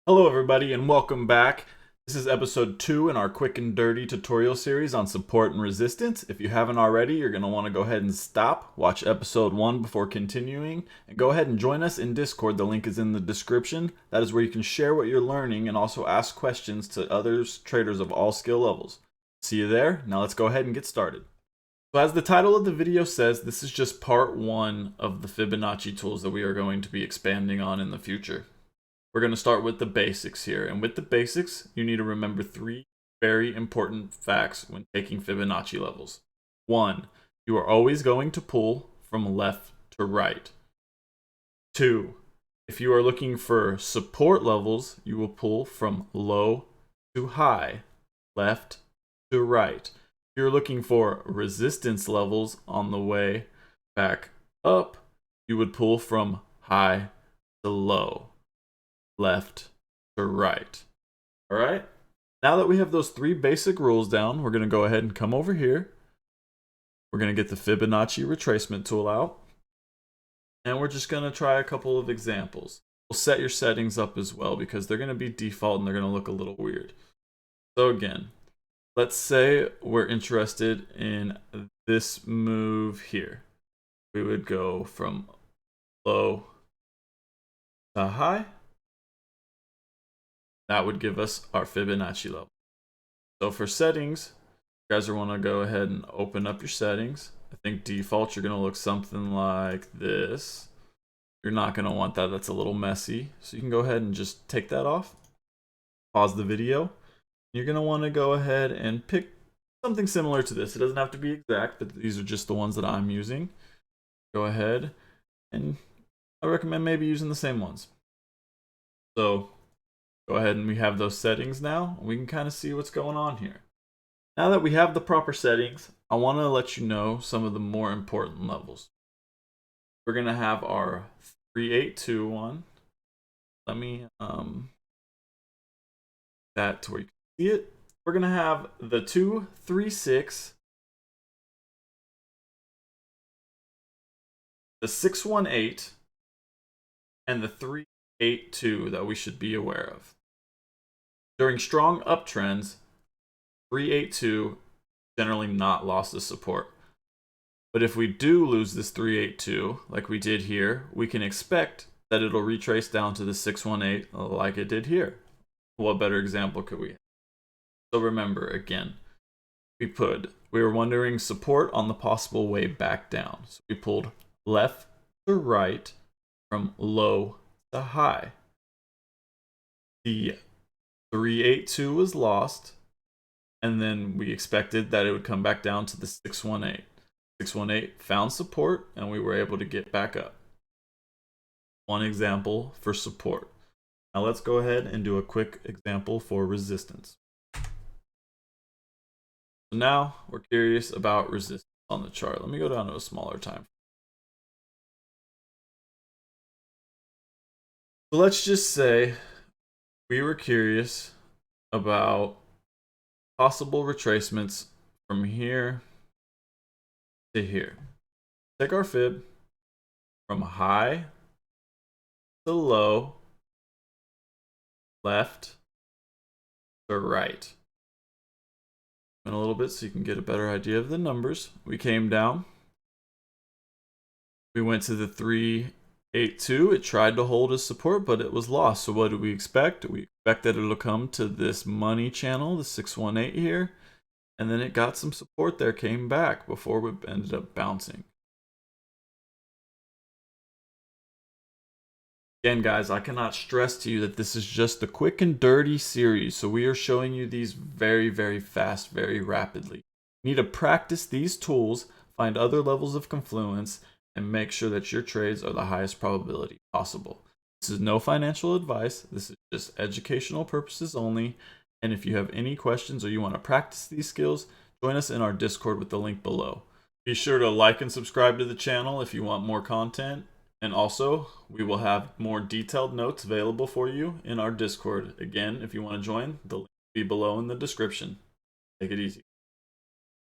Hello everybody and welcome back. This is episode 2 in our quick and dirty tutorial series on support and resistance. If you haven't already, you're going to want to go ahead and stop, watch episode 1 before continuing, and go ahead and join us in Discord. The link is in the description. That is where you can share what you're learning and also ask questions to others, traders of all skill levels. See you there. Now let's go ahead and get started. So as the title of the video says, this is just part 1 of the Fibonacci tools that we are going to be expanding on in the future. We're going to start with the basics here. And with the basics, you need to remember 3 very important facts when taking Fibonacci levels. 1, you are always going to pull from left to right. 2, if you are looking for support levels, you will pull from low to high, left to right. If you're looking for resistance levels on the way back up, you would pull from high to low, left to right. All right, now that we have those 3 basic rules down, we're going to go ahead and come over here. We're going to get the Fibonacci retracement tool out, and we're just going to try a couple of examples. We'll set your settings up as well because they're going to be default and they're going to look a little weird. So again, let's say we're interested in this move here. We would go from low to high. That would give us our Fibonacci level. So for settings, you guys want to go ahead and open up your settings. I think default, you're going to look something like this. You're not going to want that. That's a little messy. So you can go ahead and just take that off. Pause the video. You're going to want to go ahead and pick something similar to this. It doesn't have to be exact, but these are just the ones that I'm using. Go ahead, and I recommend maybe using the same ones. So go ahead and we have those settings now. We can kind of see what's going on here. Now that we have the proper settings, I want to let you know some of the more important levels. We're going to have our 382 one. Let me that to where you can see it. We're going to have the 236, the 618, and the 382 that we should be aware of. During strong uptrends, 382 generally not lost as support. But if we do lose this 382, like we did here, we can expect that it'll retrace down to the 618 like it did here. What better example could we have? So remember, again, we were wondering support on the possible way back down. So we pulled left to right from low to high. The 382 was lost, and then we expected that it would come back down to the 618. 618 found support, and we were able to get back up. One example for support. Now let's go ahead and do a quick example for resistance. So now we're curious about resistance on the chart. Let me go down to a smaller time. So let's just say we were curious about possible retracements from here to here. Take our fib from high to low, left to right. In a little bit so you can get a better idea of the numbers. We came down. We went to the 382. It tried to hold as support, but it was lost. So what do we expect? We expect that it'll come to this money channel, the 618 here. And then it got some support there, came back before we ended up bouncing. Again, guys, I cannot stress to you that this is just the quick and dirty series. So we are showing you these very, very fast, very rapidly. You need to practice these tools, find other levels of confluence, and make sure that your trades are the highest probability possible. This is no financial advice. This is just educational purposes only. And if you have any questions or you want to practice these skills, join us in our Discord with the link below. Be sure to like and subscribe to the channel if you want more content. And also, we will have more detailed notes available for you in our Discord. Again, if you want to join, the link will be below in the description. Take it easy.